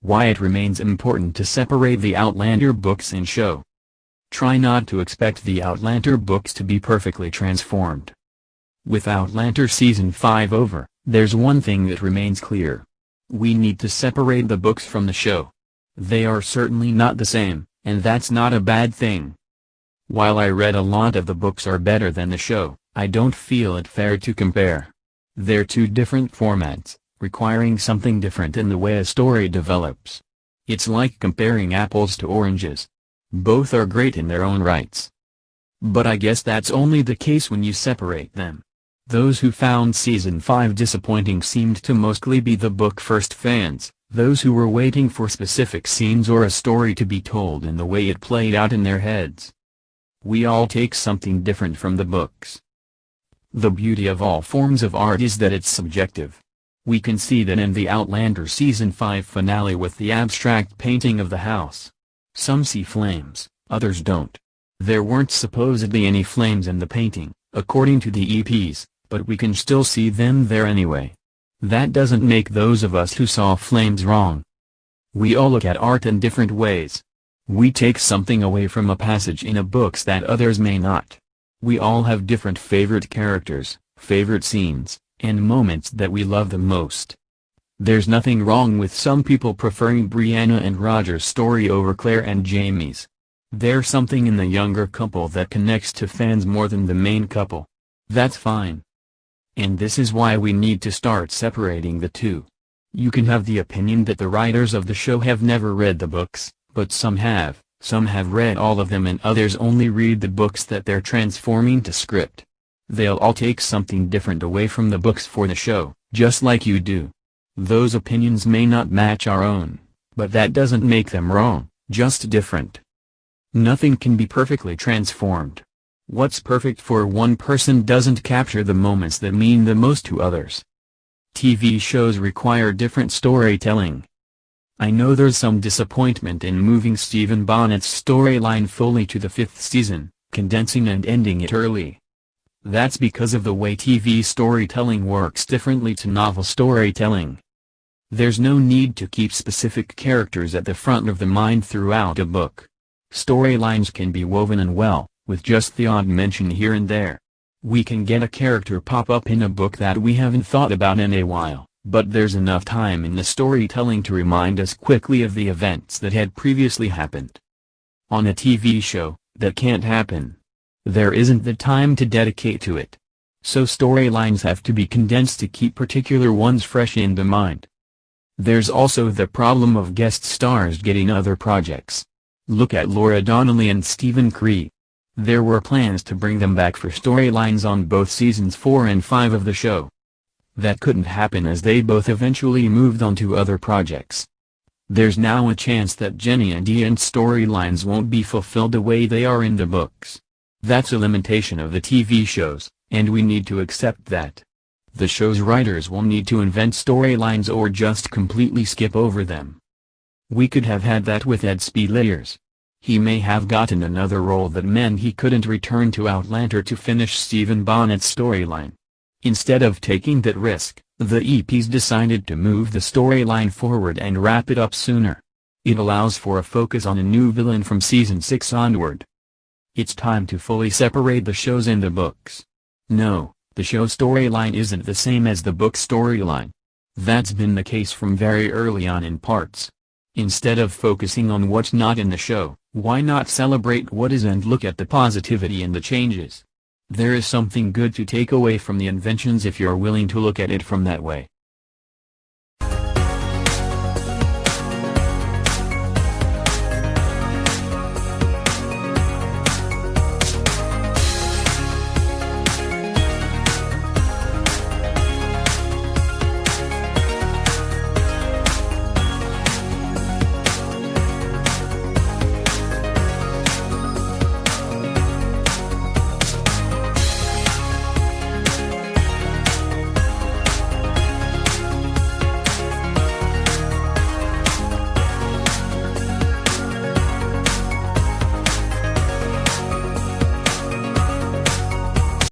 Why it remains important to separate the Outlander books and show. Try not to expect the Outlander books to be perfectly transformed. With Outlander Season 5 over, there's one thing that remains clear. We need to separate the books from the show. They are certainly not the same, and that's not a bad thing. While I read a lot of the books are better than the show, I don't feel it fair to compare. They're two different formats, requiring something different in the way a story develops. It's like comparing apples to oranges. Both are great in their own rights. But I guess that's only the case when you separate them. Those who found Season 5 disappointing seemed to mostly be the book-first fans, those who were waiting for specific scenes or a story to be told in the way it played out in their heads. We all take something different from the books. The beauty of all forms of art is that it's subjective. We can see that in the Outlander Season 5 finale with the abstract painting of the house. Some see flames, others don't. There weren't supposedly any flames in the painting, according to the EPs, but we can still see them there anyway. That doesn't make those of us who saw flames wrong. We all look at art in different ways. We take something away from a passage in a book that others may not. We all have different favorite characters, favorite scenes, and moments that we love the most. There's nothing wrong with some people preferring Brianna and Roger's story over Claire and Jamie's. There's something in the younger couple that connects to fans more than the main couple. That's fine. And this is why we need to start separating the two. You can have the opinion that the writers of the show have never read the books, but some have read all of them and others only read the books that they're transforming to script. They'll all take something different away from the books for the show, just like you do. Those opinions may not match our own, but that doesn't make them wrong, just different. Nothing can be perfectly transformed. What's perfect for one person doesn't capture the moments that mean the most to others. TV shows require different storytelling. I know there's some disappointment in moving Stephen Bonnet's storyline fully to the 5th season, condensing and ending it early. That's because of the way TV storytelling works differently to novel storytelling. There's no need to keep specific characters at the front of the mind throughout a book. Storylines can be woven in well, with just the odd mention here and there. We can get a character pop up in a book that we haven't thought about in a while, but there's enough time in the storytelling to remind us quickly of the events that had previously happened. On a TV show, that can't happen. There isn't the time to dedicate to it. So storylines have to be condensed to keep particular ones fresh in the mind. There's also the problem of guest stars getting other projects. Look at Laura Donnelly and Stephen Cree. There were plans to bring them back for storylines on both seasons 4 and 5 of the show. That couldn't happen as they both eventually moved on to other projects. There's now a chance that Jenny and Ian's storylines won't be fulfilled the way they are in the books. That's a limitation of the TV shows, and we need to accept that. The show's writers will need to invent storylines or just completely skip over them. We could have had that with Ed Spielers. He may have gotten another role that meant he couldn't return to Outlander to finish Stephen Bonnet's storyline. Instead of taking that risk, the EPs decided to move the storyline forward and wrap it up sooner. It allows for a focus on a new villain from season 6 onward. It's time to fully separate the shows and the books. No, the show storyline isn't the same as the book storyline. That's been the case from very early on in parts. Instead of focusing on what's not in the show, why not celebrate what is and look at the positivity in the changes? There is something good to take away from the inventions if you're willing to look at it from that way.